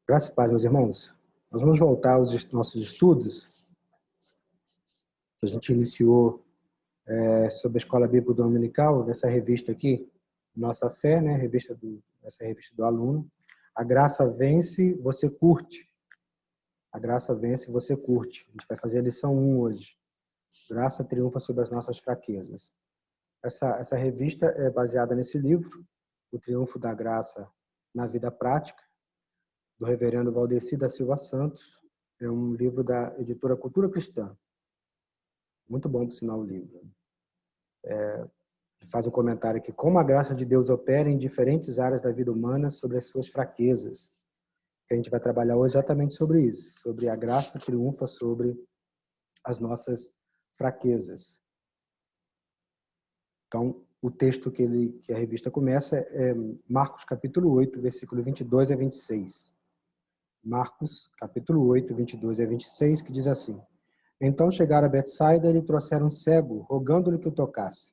Graças e paz, meus irmãos. Nós vamos voltar aos nossos estudos que a gente iniciou sobre a Escola Bíblica Dominical, nessa revista aqui, Nossa Fé, né? Essa revista do aluno. A graça vence, você curte. A graça vence, você curte. A gente vai fazer a lição 1 hoje. Graça triunfa sobre as nossas fraquezas. Essa revista é baseada nesse livro, O Triunfo da Graça na Vida Prática, do reverendo Valdeci da Silva Santos. É um livro da editora Cultura Cristã. Muito bom, por sinal, o livro. Faz um comentário aqui. Como a graça de Deus opera em diferentes áreas da vida humana sobre as suas fraquezas. A gente vai trabalhar hoje exatamente sobre isso. Sobre a graça triunfa sobre as nossas fraquezas. Então, o texto que a revista começa é Marcos capítulo 8, versículo 22 a 26. Marcos, capítulo 8, 22 a 26, que diz assim: Então chegaram a Betsaida e lhe trouxeram um cego, rogando-lhe que o tocasse.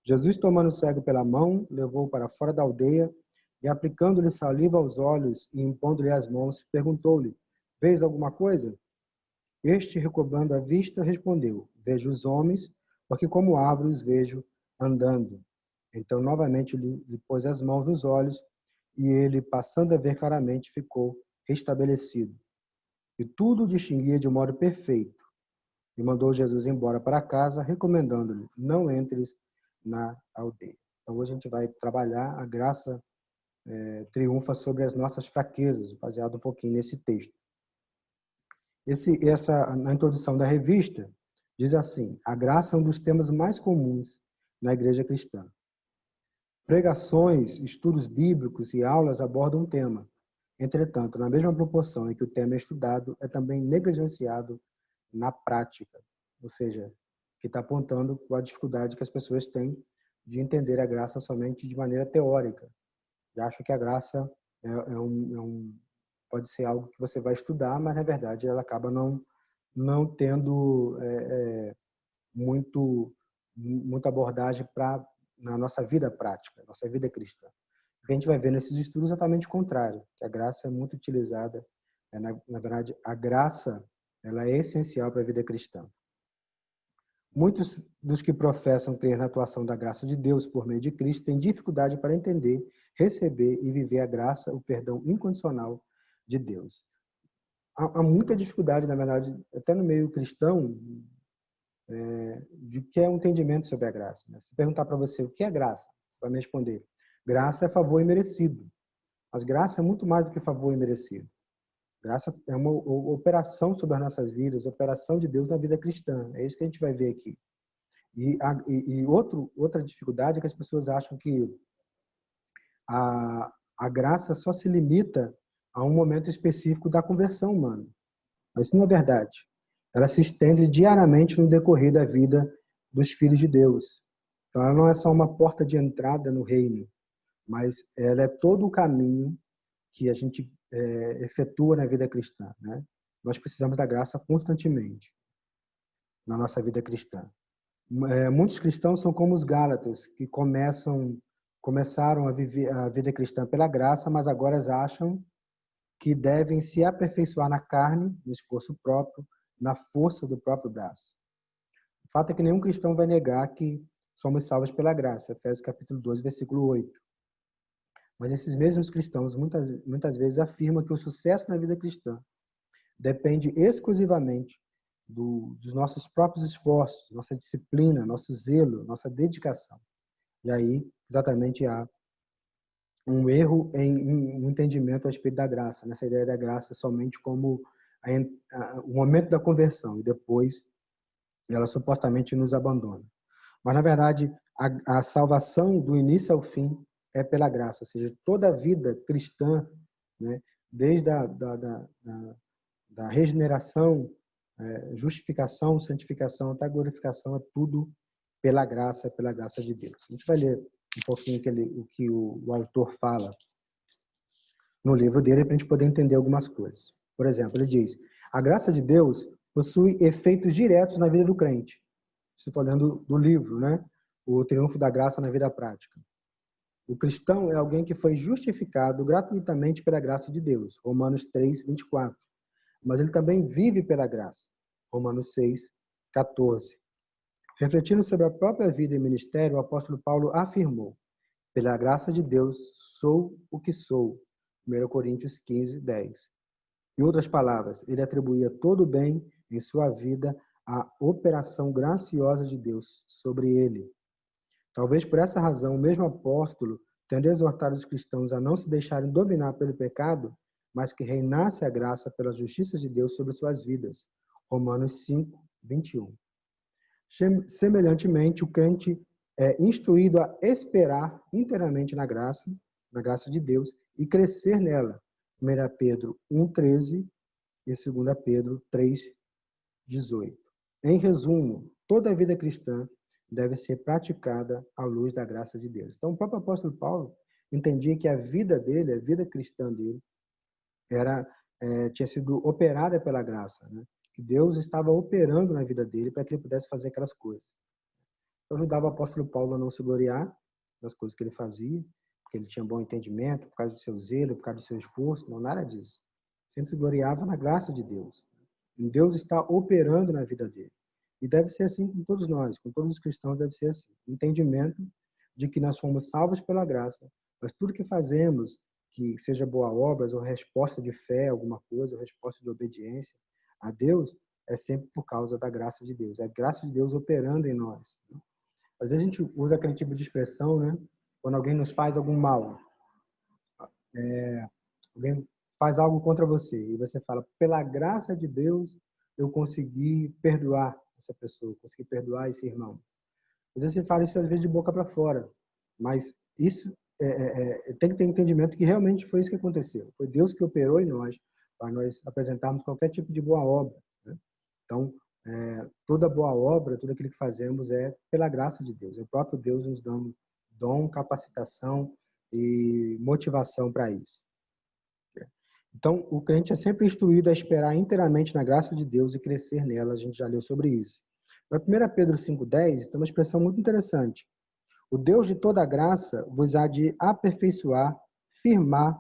Jesus, tomando o cego pela mão, levou-o para fora da aldeia e, aplicando-lhe saliva aos olhos e impondo-lhe as mãos, perguntou-lhe: Vês alguma coisa? Este, recobrando a vista, respondeu: Vejo os homens, porque como árvores vejo andando. Então, novamente, lhe pôs as mãos nos olhos e ele, passando a ver claramente, ficou restabelecido. E tudo distinguia de modo perfeito. E mandou Jesus embora para casa, recomendando-lhe: Não entres na aldeia. Então, hoje a gente vai trabalhar a graça triunfa sobre as nossas fraquezas, baseado um pouquinho nesse texto. Na introdução da revista, diz assim: a graça é um dos temas mais comuns na igreja cristã. Pregações, estudos bíblicos e aulas abordam um tema. Entretanto, na mesma proporção em que o tema é estudado, é também negligenciado na prática. Ou seja, que está apontando a dificuldade que as pessoas têm de entender a graça somente de maneira teórica. E acham que a graça pode ser algo que você vai estudar, mas na verdade ela acaba não tendo muita abordagem na nossa vida prática, nossa vida cristã. O que a gente vai ver nesses estudos é exatamente o contrário, que a graça é muito utilizada. Na verdade, a graça ela é essencial para a vida cristã. Muitos dos que professam crer na atuação da graça de Deus por meio de Cristo têm dificuldade para entender, receber e viver a graça, o perdão incondicional de Deus. Há muita dificuldade, na verdade, até no meio cristão, de que é o entendimento sobre a graça. Se perguntar para você o que é graça, você vai me responder: graça é favor imerecido. Mas graça é muito mais do que favor imerecido. Graça é uma operação sobre as nossas vidas, operação de Deus na vida cristã. É isso que a gente vai ver aqui. Outra dificuldade é que as pessoas acham que a graça só se limita a um momento específico da conversão humana. Mas isso não é verdade. Ela se estende diariamente no decorrer da vida dos filhos de Deus. Então, ela não é só uma porta de entrada no reino, mas ela é todo o caminho que a gente efetua na vida cristã, né? Nós precisamos da graça constantemente na nossa vida cristã. Muitos cristãos são como os Gálatas, que começaram a viver a vida cristã pela graça, mas agora acham que devem se aperfeiçoar na carne, no esforço próprio, na força do próprio braço. O fato é que nenhum cristão vai negar que somos salvos pela graça. Efésios capítulo 12, versículo 8. Mas esses mesmos cristãos muitas vezes afirmam que o sucesso na vida cristã depende exclusivamente dos nossos próprios esforços, nossa disciplina, nosso zelo, nossa dedicação. E aí, exatamente, há um erro em um entendimento a respeito da graça, nessa ideia da graça somente como o momento da conversão, e depois ela supostamente nos abandona. Mas, na verdade, a salvação do início ao fim é pela graça, ou seja, toda a vida cristã, né, desde da regeneração, justificação, santificação, até a glorificação, é tudo pela graça de Deus. A gente vai ler um pouquinho o que o autor fala no livro dele para a gente poder entender algumas coisas. Por exemplo, ele diz: a graça de Deus possui efeitos diretos na vida do crente. Estou lendo do livro, né? O Triunfo da Graça na Vida Prática. O cristão é alguém que foi justificado gratuitamente pela graça de Deus, Romanos 3, 24. Mas ele também vive pela graça, Romanos 6, 14. Refletindo sobre a própria vida e ministério, o apóstolo Paulo afirmou: pela graça de Deus, sou o que sou, 1 Coríntios 15, 10. Em outras palavras, ele atribuía todo o bem em sua vida à operação graciosa de Deus sobre ele. Talvez por essa razão, o mesmo apóstolo, tendo exortado os cristãos a não se deixarem dominar pelo pecado, mas que reinasse a graça pela justiça de Deus sobre suas vidas. Romanos 5, 21. Semelhantemente, o crente é instruído a esperar inteiramente na graça de Deus, e crescer nela. 1 Pedro 1,13 e 2 Pedro 3,18. Em resumo, toda a vida cristã deve ser praticada à luz da graça de Deus. Então, o próprio apóstolo Paulo entendia que a vida dele, a vida cristã dele, tinha sido operada pela graça, né? Que Deus estava operando na vida dele para que ele pudesse fazer aquelas coisas. Eu ajudava o apóstolo Paulo a não se gloriar das coisas que ele fazia, porque ele tinha bom entendimento, por causa do seu zelo, por causa do seu esforço, não, nada disso. Sempre se gloriava na graça de Deus. E Deus está operando na vida dele. E deve ser assim com todos nós, com todos os cristãos deve ser assim. Entendimento de que nós fomos salvos pela graça, mas tudo que fazemos, que seja boa obras ou resposta de fé, alguma coisa, ou resposta de obediência a Deus, é sempre por causa da graça de Deus. É a graça de Deus operando em nós. Às vezes a gente usa aquele tipo de expressão, né? Quando alguém nos faz algum mal. Alguém faz algo contra você e você fala, pela graça de Deus, eu consegui perdoar essa pessoa, consegui perdoar esse irmão. Às vezes você fala isso às vezes de boca para fora, mas isso tem que ter entendimento que realmente foi isso que aconteceu. Foi Deus que operou em nós para nós apresentarmos qualquer tipo de boa obra, né? Então, toda boa obra, tudo aquilo que fazemos é pela graça de Deus. É o próprio Deus nos dando dom, capacitação e motivação para isso. Então, o crente é sempre instruído a esperar inteiramente na graça de Deus e crescer nela. A gente já leu sobre isso. Na 1 Pedro 5,10, tem uma expressão muito interessante. O Deus de toda graça vos há de aperfeiçoar, firmar,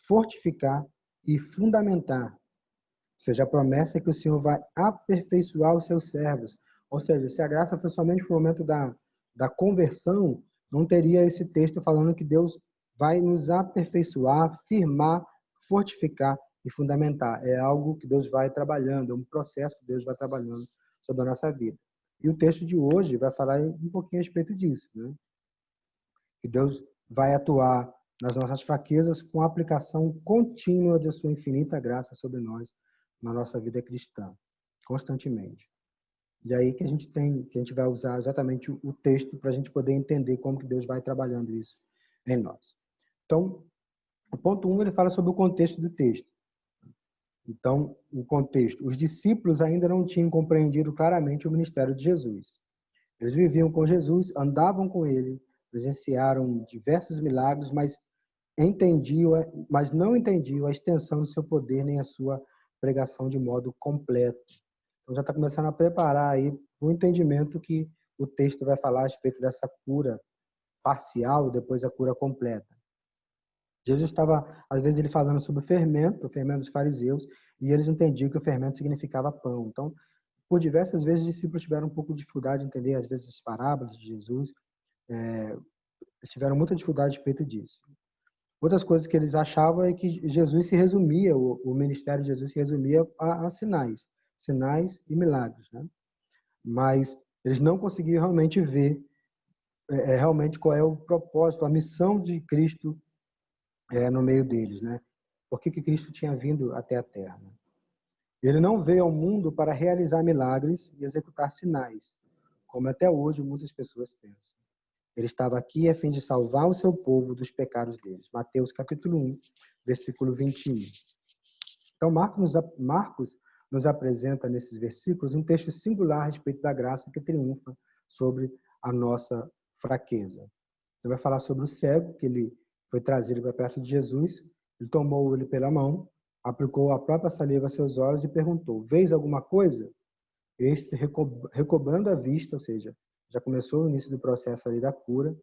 fortificar e fundamentar. Ou seja, a promessa é que o Senhor vai aperfeiçoar os seus servos. Ou seja, se a graça foi somente no momento da conversão, não teria esse texto falando que Deus vai nos aperfeiçoar, firmar, fortificar e fundamentar. É algo que Deus vai trabalhando, é um processo que Deus vai trabalhando sobre a nossa vida. E o texto de hoje vai falar um pouquinho a respeito disso, né? Que Deus vai atuar nas nossas fraquezas com a aplicação contínua de sua infinita graça sobre nós na nossa vida cristã, constantemente. E aí que a gente vai usar exatamente o texto para a gente poder entender como que Deus vai trabalhando isso em nós. Então, o ponto 1, ele fala sobre o contexto do texto. Então, o contexto. Os discípulos ainda não tinham compreendido claramente o ministério de Jesus. Eles viviam com Jesus, andavam com ele, presenciaram diversos milagres, mas não entendiam a extensão do seu poder nem a sua pregação de modo completo. Então já está começando a preparar aí o entendimento que o texto vai falar a respeito dessa cura parcial, depois a cura completa. Jesus estava, às vezes, ele falando sobre o fermento dos fariseus, e eles entendiam que o fermento significava pão. Então, por diversas vezes, os discípulos tiveram um pouco de dificuldade de entender, às vezes, as parábolas de Jesus. Eles tiveram muita dificuldade a respeito disso. Outras coisas que eles achavam é que Jesus se resumia, o ministério de Jesus se resumia a sinais e milagres, né? Mas eles não conseguiam realmente ver realmente qual é o propósito, a missão de Cristo no meio deles, né? Por que Cristo tinha vindo até a Terra, né? Ele não veio ao mundo para realizar milagres e executar sinais, como até hoje muitas pessoas pensam. Ele estava aqui a fim de salvar o seu povo dos pecados deles. Mateus capítulo 1, versículo 21. Então, Marcos nos apresenta nesses versículos um texto singular a respeito da graça que triunfa sobre a nossa fraqueza. Ele vai falar sobre o cego, que ele foi trazido para perto de Jesus, ele tomou ele pela mão, aplicou a própria saliva a seus olhos e perguntou: "Vês alguma coisa?" Este, recobrando a vista, ou seja, já começou o início do processo ali da cura,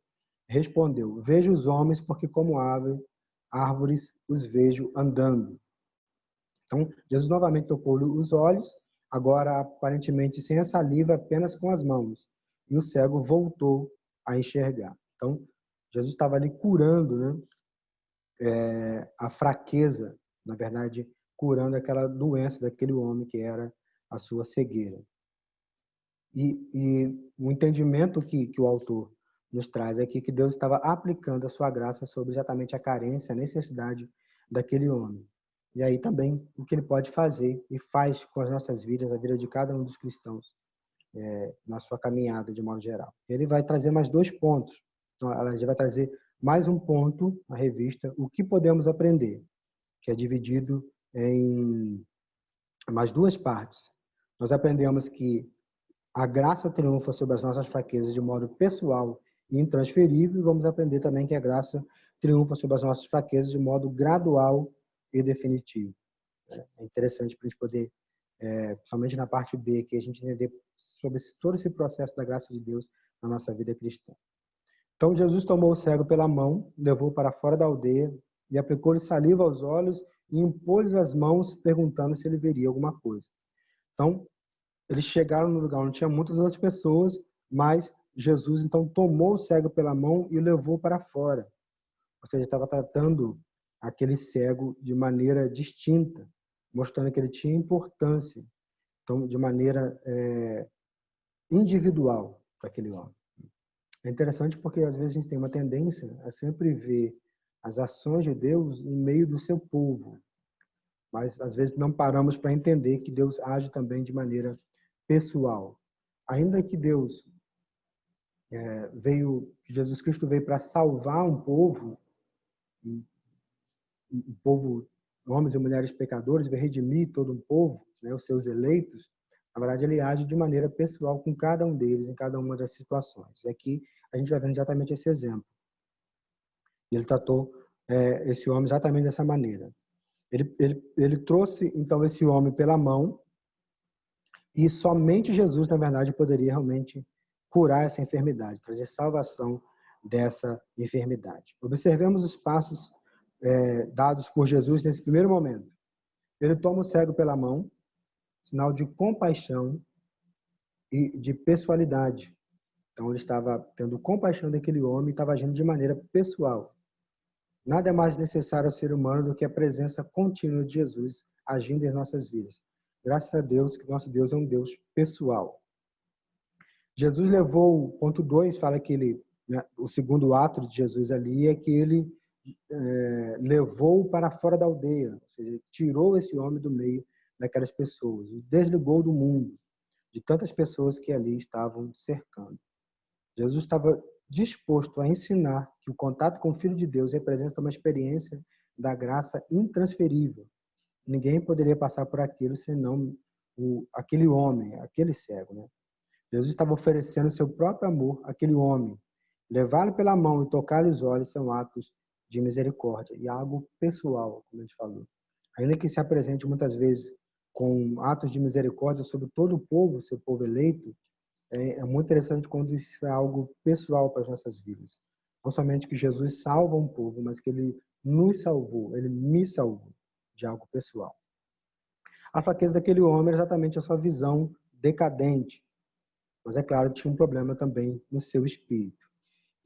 respondeu: vejo os homens porque como árvores os vejo andando. Então, Jesus novamente tocou-lhe os olhos, agora aparentemente sem a saliva, apenas com as mãos. E o cego voltou a enxergar. Então, Jesus estava ali curando, né, a fraqueza, na verdade, curando aquela doença daquele homem que era a sua cegueira. E o entendimento que o autor nos traz aqui que Deus estava aplicando a sua graça sobre exatamente a carência, a necessidade daquele homem. E aí também o que ele pode fazer e faz com as nossas vidas, a vida de cada um dos cristãos, na sua caminhada de modo geral. Ele vai trazer mais 2 pontos. Então, ela já vai trazer mais um ponto na revista, o que podemos aprender, que é dividido em mais 2 partes. Nós aprendemos que a graça triunfa sobre as nossas fraquezas de modo pessoal e intransferível, e vamos aprender também que a graça triunfa sobre as nossas fraquezas de modo gradual e definitivo. É interessante para a gente poder, somente na parte B, que a gente entender sobre todo esse processo da graça de Deus na nossa vida cristã. Então, Jesus tomou o cego pela mão, levou para fora da aldeia e aplicou-lhe saliva aos olhos e impôs-lhe as mãos, perguntando se ele veria alguma coisa. Então, eles chegaram no lugar onde tinha muitas outras pessoas, mas Jesus então tomou o cego pela mão e o levou para fora. Ou seja, estava tratando aquele cego de maneira distinta, mostrando que ele tinha importância, então de maneira individual para aquele homem. É interessante porque às vezes a gente tem uma tendência a sempre ver as ações de Deus no meio do seu povo, mas às vezes não paramos para entender que Deus age também de maneira pessoal. Ainda que Deus que Jesus Cristo veio para salvar um povo, homens e mulheres pecadores, veio redimir todo um povo, né, os seus eleitos, na verdade ele age de maneira pessoal com cada um deles, em cada uma das situações. E aqui a gente vai vendo exatamente esse exemplo. E ele tratou esse homem exatamente dessa maneira. Ele trouxe, então, esse homem pela mão, e somente Jesus, na verdade, poderia realmente curar essa enfermidade, trazer salvação dessa enfermidade. Observemos os passos dados por Jesus nesse primeiro momento. Ele toma o cego pela mão, sinal de compaixão e de pessoalidade. Então, ele estava tendo compaixão daquele homem e estava agindo de maneira pessoal. Nada é mais necessário ao ser humano do que a presença contínua de Jesus agindo em nossas vidas. Graças a Deus que nosso Deus é um Deus pessoal. Jesus levou, ponto 2, fala que ele, né, o segundo ato de Jesus ali é que ele levou para fora da aldeia, ou seja, tirou esse homem do meio daquelas pessoas, o desligou do mundo, de tantas pessoas que ali estavam cercando. Jesus estava disposto a ensinar que o contato com o Filho de Deus representa uma experiência da graça intransferível. Ninguém poderia passar por aquilo senão aquele homem, aquele cego, né? Jesus estava oferecendo seu próprio amor àquele homem. Levá-lo pela mão e tocar-lhe os olhos são atos de misericórdia e algo pessoal, como a gente falou. Ainda que se apresente muitas vezes com atos de misericórdia sobre todo o povo, seu povo eleito, é muito interessante quando isso é algo pessoal para as nossas vidas. Não somente que Jesus salva um povo, mas que ele nos salvou, ele me salvou de algo pessoal. A fraqueza daquele homem era exatamente a sua visão decadente, mas é claro, tinha um problema também no seu espírito.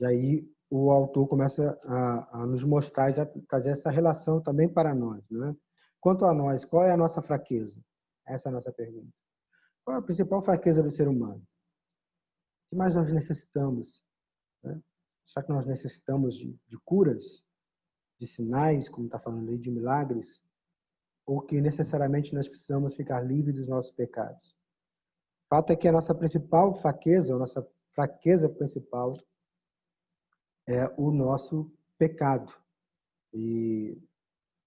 E aí o autor começa a nos mostrar, a trazer essa relação também para nós, né? Quanto a nós, qual é a nossa fraqueza? Essa é a nossa pergunta. Qual é a principal fraqueza do ser humano? O que mais nós necessitamos? Né? Será que nós necessitamos de curas, de sinais, como está falando aí, de milagres? Ou que necessariamente nós precisamos ficar livres dos nossos pecados? O fato é que a nossa principal fraqueza, a nossa fraqueza principal é o nosso pecado. E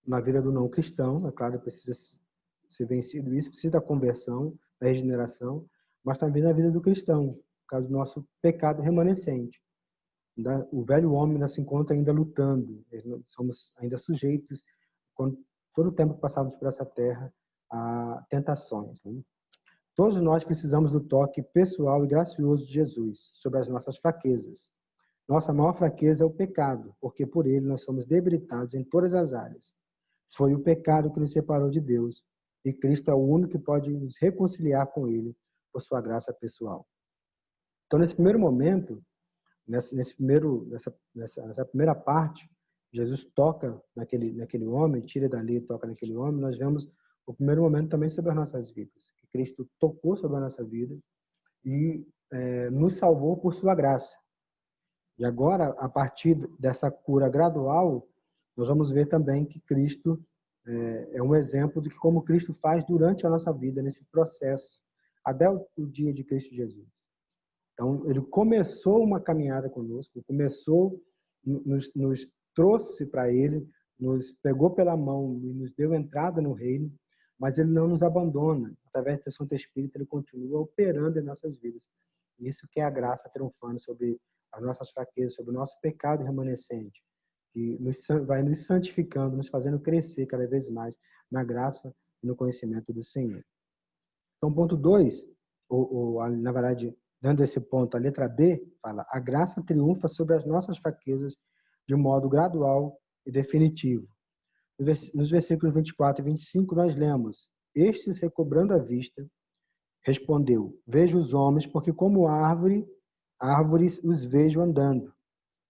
na vida do não cristão, é claro, precisa ser vencido isso, precisa da conversão, da regeneração, mas também na vida do cristão, por causa do nosso pecado remanescente. O velho homem ainda se encontra ainda lutando, somos ainda sujeitos, todo o tempo que passamos por essa terra, a tentações. Né? Todos nós precisamos do toque pessoal e gracioso de Jesus sobre as nossas fraquezas. Nossa maior fraqueza é o pecado, porque por ele nós somos debilitados em todas as áreas. Foi o pecado que nos separou de Deus, e Cristo é o único que pode nos reconciliar com ele por sua graça pessoal. Então, nesse primeiro momento, nessa primeira parte, Jesus toca naquele homem, tira dali e toca naquele homem. Nós vemos o primeiro momento também sobre as nossas vidas. Que Cristo tocou sobre a nossa vida e nos salvou por sua graça. E agora, a partir dessa cura gradual, nós vamos ver também que Cristo é um exemplo de como Cristo faz durante a nossa vida, nesse processo, até o dia de Cristo Jesus. Então, ele começou uma caminhada conosco, nos trouxe para ele, nos pegou pela mão e nos deu entrada no reino, mas ele não nos abandona. Através do Santo Espírito, ele continua operando em nossas vidas. Isso que é a graça triunfando sobre as nossas fraquezas, sobre o nosso pecado remanescente, que vai nos santificando, nos fazendo crescer cada vez mais na graça e no conhecimento do Senhor. Então, ponto 2, na verdade, dando esse ponto, a letra B fala: a graça triunfa sobre as nossas fraquezas de modo gradual e definitivo. Nos versículos 24 e 25, nós lemos: estes, recobrando a vista, respondeu: vejo os homens, porque como árvores os vejo andando.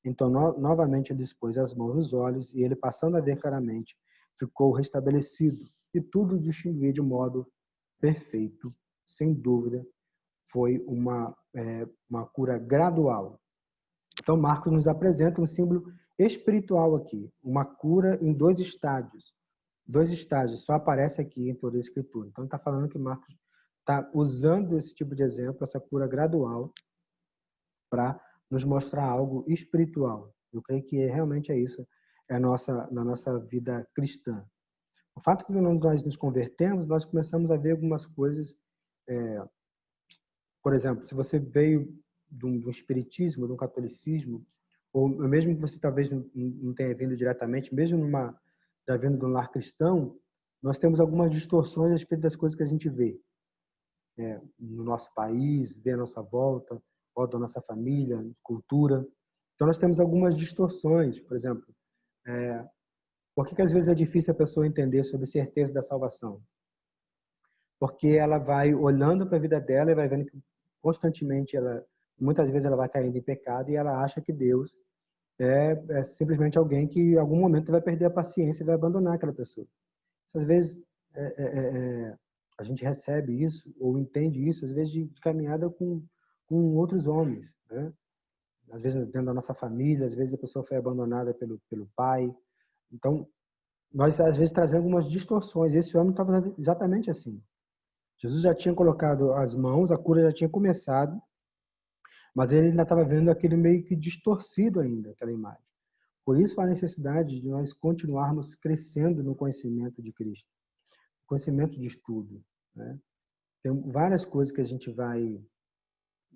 Então, novamente, ele dispôs as mãos nos olhos, e ele, passando a ver claramente, ficou restabelecido, e tudo distinguia de modo perfeito, sem dúvida. Foi uma cura gradual. Então, Marcos nos apresenta um símbolo espiritual aqui, uma cura em 2 estágios. 2 estágios, só aparece aqui em toda a Escritura. Então, está falando que Marcos está usando esse tipo de exemplo, essa cura gradual, para nos mostrar algo espiritual. Eu creio que realmente é isso, na nossa vida cristã. O fato que nós nos convertemos, nós começamos a ver algumas coisas. Por exemplo, se você veio de um espiritismo, de um catolicismo, ou mesmo que você talvez não tenha vindo diretamente, mesmo já vindo de um lar cristão, nós temos algumas distorções a respeito das coisas que a gente vê no nosso país, vê à nossa volta da nossa família, cultura. Então, nós temos algumas distorções. Por exemplo, por que às vezes é difícil a pessoa entender sobre certeza da salvação? Porque ela vai olhando para a vida dela e vai vendo que constantemente muitas vezes ela vai caindo em pecado, e ela acha que Deus é simplesmente alguém que em algum momento vai perder a paciência e vai abandonar aquela pessoa. Às vezes a gente recebe isso ou entende isso às vezes de caminhada com outros homens, né? Às vezes dentro da nossa família, às vezes a pessoa foi abandonada pelo pai. Então, nós às vezes trazemos algumas distorções. Esse homem estava exatamente assim. Jesus já tinha colocado as mãos, a cura já tinha começado, mas ele ainda estava vendo aquele meio que distorcido ainda, aquela imagem. Por isso a necessidade de nós continuarmos crescendo no conhecimento de Cristo, conhecimento de estudo, né? Tem várias coisas que a gente vai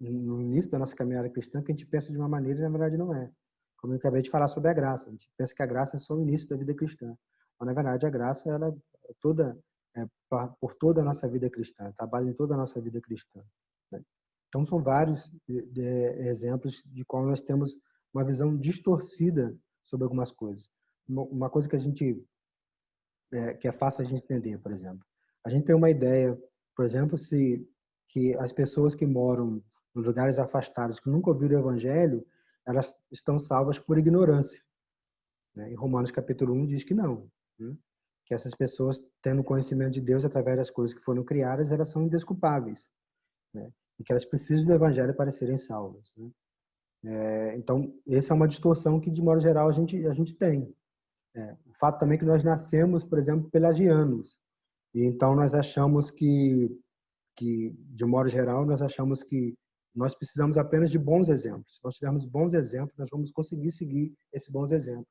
no início da nossa caminhada cristã que a gente pensa de uma maneira e na verdade não é. Como eu acabei de falar sobre a graça, a gente pensa que a graça é só o início da vida cristã, mas na verdade a graça ela é toda por toda a nossa vida cristã, trabalha em toda a nossa vida cristã, né? Então são vários exemplos de como nós temos uma visão distorcida sobre algumas coisas. Uma coisa que a gente que é fácil a gente entender, por exemplo, a gente tem uma ideia, por exemplo, que as pessoas que moram em lugares afastados, que nunca ouviram o Evangelho, elas estão salvas por ignorância, né? Em Romanos capítulo 1 diz que não, né? Que essas pessoas, tendo conhecimento de Deus através das coisas que foram criadas, elas são indesculpáveis, né? E que elas precisam do Evangelho para serem salvas, né? Então, essa é uma distorção que, de modo geral, a gente tem. O fato também que nós nascemos, por exemplo, pelagianos, e então nós achamos que, de modo geral, nós achamos que nós precisamos apenas de bons exemplos. Se nós tivermos bons exemplos, nós vamos conseguir seguir esses bons exemplos.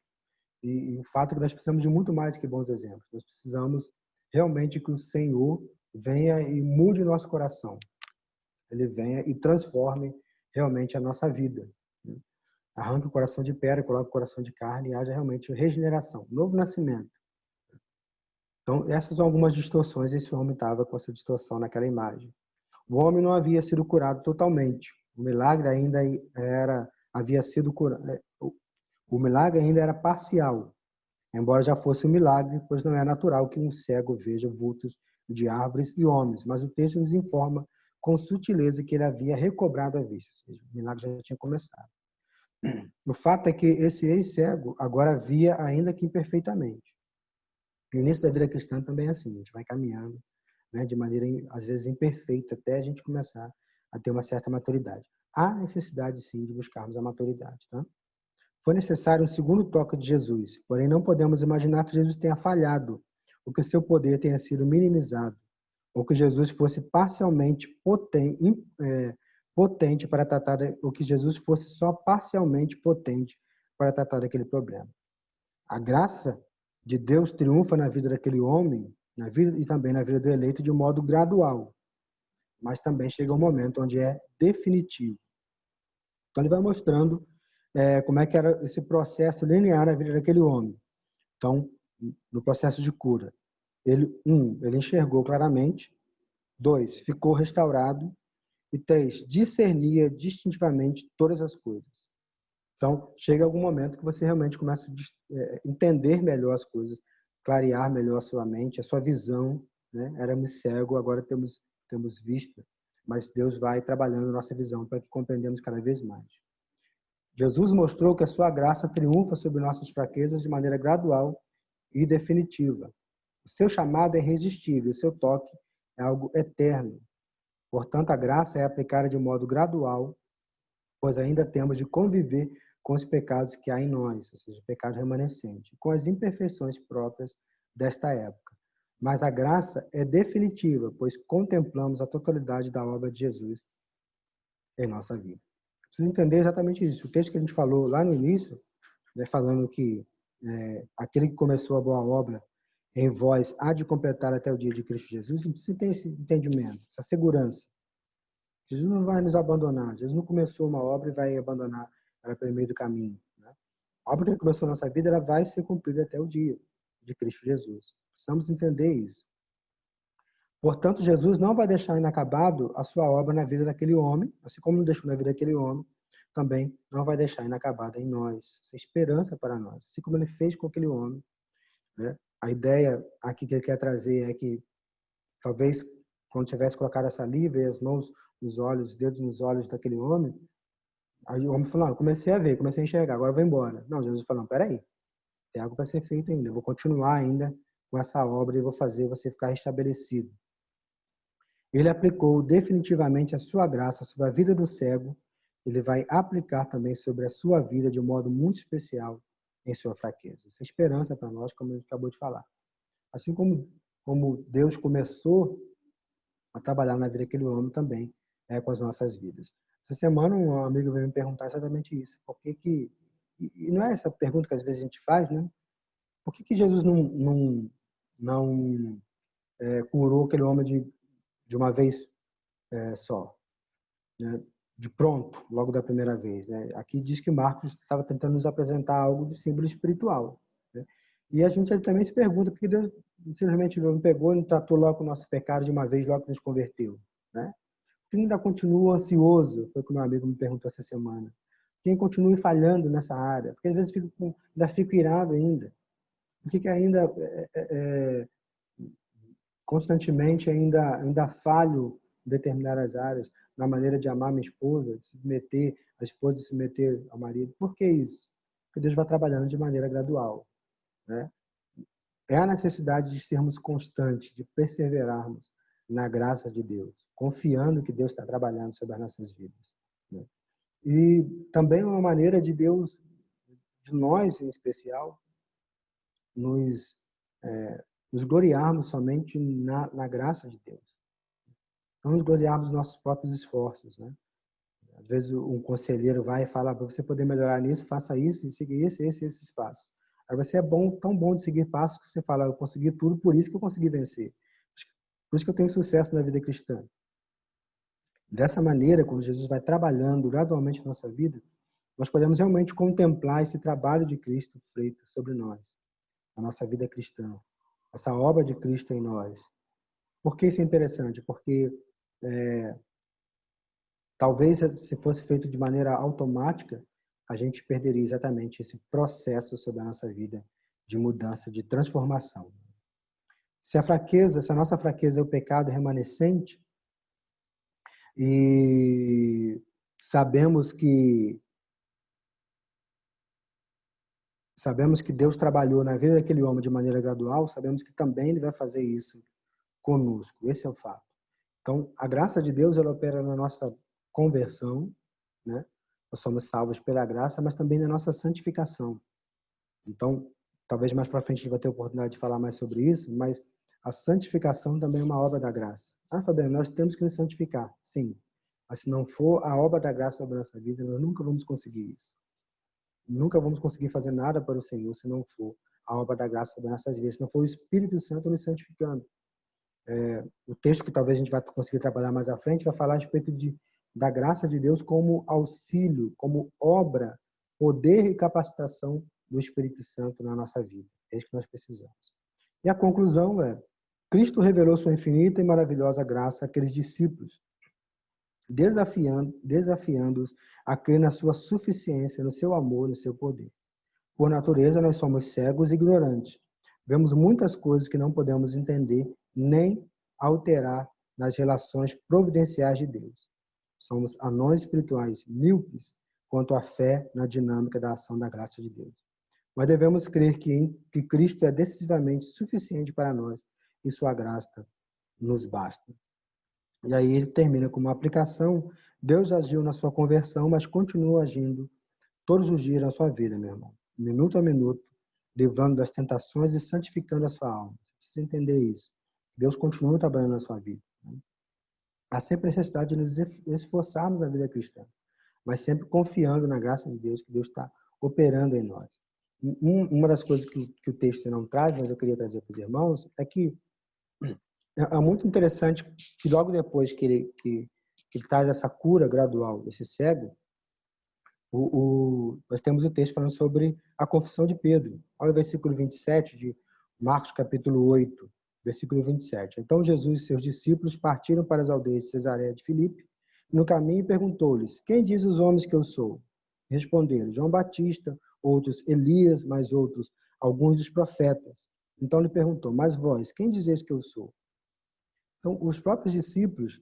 E o fato é que nós precisamos de muito mais que bons exemplos. Nós precisamos realmente que o Senhor venha e mude o nosso coração. Ele venha e transforme realmente a nossa vida, né? Arranque o coração de pedra, coloque o coração de carne e haja realmente regeneração, novo nascimento. Então, essas são algumas distorções. Esse homem estava com essa distorção naquela imagem. O homem não havia sido curado totalmente. O milagre ainda era havia sido curado. O milagre ainda era parcial, embora já fosse um milagre, pois não é natural que um cego veja vultos de árvores e homens, mas o texto nos informa com sutileza que ele havia recobrado a vista, ou seja, o milagre já tinha começado. O fato é que esse ex-cego agora via ainda que imperfeitamente. O início da vida cristã também é assim, a gente vai caminhando, né, de maneira, às vezes, imperfeita, até a gente começar a ter uma certa maturidade. Há necessidade, sim, de buscarmos a maturidade. Tá? Foi necessário um segundo toque de Jesus, porém não podemos imaginar que Jesus tenha falhado, ou que seu poder tenha sido minimizado, ou que Jesus fosse parcialmente potente para tratar, ou que Jesus fosse só parcialmente potente para tratar daquele problema. A graça de Deus triunfa na vida daquele homem, na vida e também na vida do eleito de um modo gradual, mas também chega um momento onde é definitivo. Então ele vai mostrando como é que era esse processo linear na vida daquele homem. Então, no processo de cura, ele enxergou claramente, 2, ficou restaurado, e 3, discernia distintivamente todas as coisas. Então, chega algum momento que você realmente começa a entender melhor as coisas, clarear melhor a sua mente, a sua visão, né? Éramos cegos, agora temos vista, mas Deus vai trabalhando a nossa visão para que compreendamos cada vez mais. Jesus mostrou que a sua graça triunfa sobre nossas fraquezas de maneira gradual e definitiva. O seu chamado é irresistível, o seu toque é algo eterno. Portanto, a graça é aplicada de modo gradual, pois ainda temos de conviver com os pecados que há em nós, ou seja, o pecado remanescente, com as imperfeições próprias desta época. Mas a graça é definitiva, pois contemplamos a totalidade da obra de Jesus em nossa vida. Preciso entender exatamente isso. O texto que a gente falou lá no início, né, falando que aquele que começou a boa obra em vós há de completar até o dia de Cristo Jesus, a gente precisa ter esse entendimento, essa segurança. Jesus não vai nos abandonar. Jesus não começou uma obra e vai abandonar ela pelo meio do caminho. Né? A obra que ele começou na nossa vida, ela vai ser cumprida até o dia de Cristo Jesus. Precisamos entender isso. Portanto, Jesus não vai deixar inacabado a sua obra na vida daquele homem, assim como não deixou na vida daquele homem, também não vai deixar inacabada em nós. Essa esperança para nós. Assim como ele fez com aquele homem. Né? A ideia aqui que ele quer trazer é que talvez quando tivesse colocado a saliva e as mãos nos olhos, os dedos nos olhos daquele homem, aí o homem falou, eu comecei a ver, comecei a enxergar, agora eu vou embora. Não, Jesus falou, peraí, tem algo para ser feito ainda, eu vou continuar ainda com essa obra e vou fazer você ficar restabelecido. Ele aplicou definitivamente a sua graça sobre a vida do cego, ele vai aplicar também sobre a sua vida de um modo muito especial em sua fraqueza. Essa esperança para nós, como a gente acabou de falar. Assim como Deus começou a trabalhar na vida daquele homem também, com as nossas vidas. Essa semana um amigo veio me perguntar exatamente isso. Por que que... E não é essa pergunta que às vezes a gente faz, né? Por que que Jesus não curou aquele homem de uma vez só? Né? De pronto, logo da primeira vez. Né? Aqui diz que Marcos estava tentando nos apresentar algo de símbolo espiritual. Né? E a gente também se pergunta por que Deus simplesmente não pegou e não tratou logo o nosso pecado de uma vez, logo que nos converteu. Né? Quem ainda continua ansioso, foi o que meu amigo me perguntou essa semana. Quem continua falhando nessa área? Porque às vezes ainda fico irado ainda. Por que ainda constantemente ainda falho em determinadas áreas, na maneira de amar minha esposa, de se submeter, a esposa de se submeter ao marido? Por que isso? Porque Deus vai trabalhando de maneira gradual. Né? É a necessidade de sermos constantes, de perseverarmos na graça de Deus, confiando que Deus está trabalhando sobre as nossas vidas. Né? E também uma maneira de Deus, de nós em especial, nos gloriarmos somente na graça de Deus. Não nos gloriarmos nos nossos próprios esforços. Né? Às vezes um conselheiro vai e fala, para você poder melhorar nisso, faça isso, e seguir esse passo. Aí você é tão bom de seguir passos que você fala, eu consegui tudo, por isso que eu consegui vencer. Por isso que eu tenho sucesso na vida cristã. Dessa maneira, quando Jesus vai trabalhando gradualmente na nossa vida, nós podemos realmente contemplar esse trabalho de Cristo feito sobre nós, na nossa vida cristã, essa obra de Cristo em nós. Por que isso é interessante? Porque talvez se fosse feito de maneira automática, a gente perderia exatamente esse processo sobre a nossa vida de mudança, de transformação. Se a nossa fraqueza é o pecado remanescente, e sabemos que Deus trabalhou na vida daquele homem de maneira gradual, sabemos que também Ele vai fazer isso conosco. Esse é o fato. Então, a graça de Deus, ela opera na nossa conversão, né? Nós somos salvos pela graça, mas também na nossa santificação. Então, talvez mais para frente a gente vai ter a oportunidade de falar mais sobre isso, mas a santificação também é uma obra da graça. Ah, Fabiano, nós temos que nos santificar. Sim. Mas se não for a obra da graça sobre a nossa vida, nós nunca vamos conseguir isso. Nunca vamos conseguir fazer nada para o Senhor se não for a obra da graça sobre nossas vidas, se não for o Espírito Santo nos santificando. O texto que talvez a gente vai conseguir trabalhar mais à frente vai falar a respeito da graça de Deus como auxílio, como obra, poder e capacitação do Espírito Santo na nossa vida. É isso que nós precisamos. E a conclusão é: Cristo revelou sua infinita e maravilhosa graça àqueles discípulos, desafiando-os a crer na sua suficiência, no seu amor, no seu poder. Por natureza, nós somos cegos e ignorantes. Vemos muitas coisas que não podemos entender nem alterar nas relações providenciais de Deus. Somos anões espirituais míopes quanto à fé na dinâmica da ação da graça de Deus. Mas devemos crer que Cristo é decisivamente suficiente para nós e sua graça nos basta. E aí ele termina com uma aplicação: Deus agiu na sua conversão, mas continua agindo todos os dias na sua vida, meu irmão. Minuto a minuto, livrando das tentações e santificando a sua alma. Você precisa entender isso. Deus continua trabalhando na sua vida. Né? Há sempre necessidade de nos esforçarmos na vida cristã, mas sempre confiando na graça de Deus, que Deus está operando em nós. Uma das coisas que o texto não traz, mas eu queria trazer para os irmãos, é que é muito interessante que logo depois que ele traz essa cura gradual desse cego, nós temos o texto falando sobre a confissão de Pedro. Olha o versículo 27 de Marcos capítulo 8, versículo 27. Então Jesus e seus discípulos partiram para as aldeias de Cesareia de Filipe. No caminho perguntou-lhes: quem diz os homens que eu sou? Responderam: João Batista, outros Elias, mais outros alguns dos profetas. Então lhe perguntou: mas vós, quem dizeis que eu sou? Então, os próprios discípulos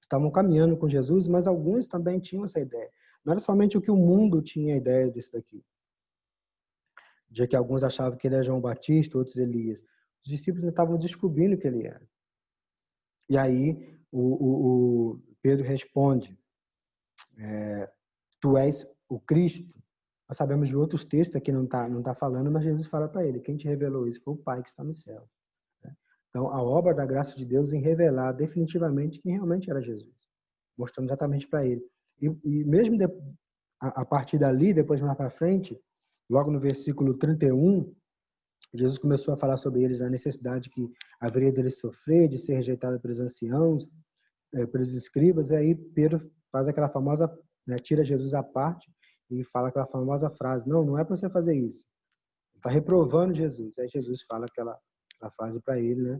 estavam caminhando com Jesus, mas alguns também tinham essa ideia. Não era somente o que o mundo tinha a ideia disso daqui. De que alguns achavam que ele era João Batista, outros Elias. Os discípulos estavam descobrindo que ele era. E aí, o Pedro responde: tu és o Cristo. Nós sabemos de outros textos, aqui não tá falando, mas Jesus fala para ele: quem te revelou isso foi o Pai que está no céu. Então, a obra da graça de Deus em revelar definitivamente quem realmente era Jesus, mostrando exatamente para ele. E mesmo a partir dali, depois mais para frente, logo no versículo 31, Jesus começou a falar sobre eles, a necessidade que haveria deles sofrer, de ser rejeitado pelos anciãos, pelos escribas, e aí Pedro faz aquela famosa, né, tira Jesus à parte e fala aquela famosa frase: não é para você fazer isso. Está reprovando Jesus. Aí Jesus fala aquela frase para ele, né?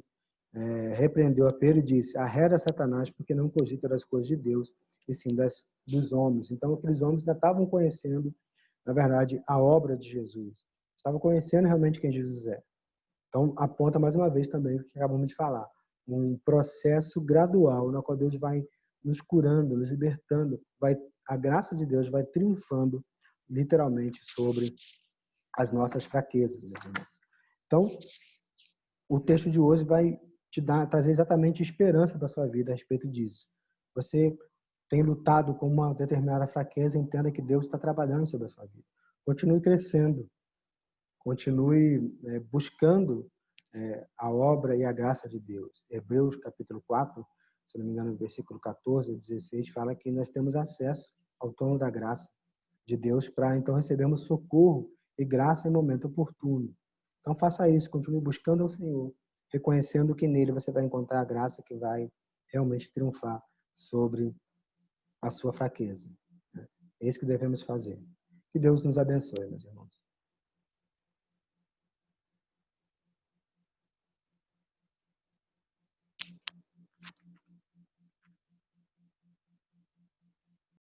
Repreendeu a Pedro e disse: arreda Satanás, porque não cogita das coisas de Deus, e sim dos homens. Então, aqueles homens ainda estavam conhecendo, na verdade, a obra de Jesus. Estavam conhecendo realmente quem Jesus é. Então, aponta mais uma vez também o que acabamos de falar. Um processo gradual, na qual Deus vai nos curando, nos libertando. A graça de Deus vai triunfando, literalmente, sobre as nossas fraquezas, meus irmãos. Então, o texto de hoje vai trazer exatamente esperança para a sua vida a respeito disso. Você tem lutado com uma determinada fraqueza, entenda que Deus está trabalhando sobre a sua vida. Continue crescendo. Continue buscando a obra e a graça de Deus. Hebreus capítulo 4, se não me engano, versículo 14 e 16, fala que nós temos acesso ao trono da graça de Deus para então recebermos socorro e graça em momento oportuno. Então faça isso, continue buscando ao Senhor, reconhecendo que nele você vai encontrar a graça que vai realmente triunfar sobre a sua fraqueza. É isso que devemos fazer. Que Deus nos abençoe, meus irmãos.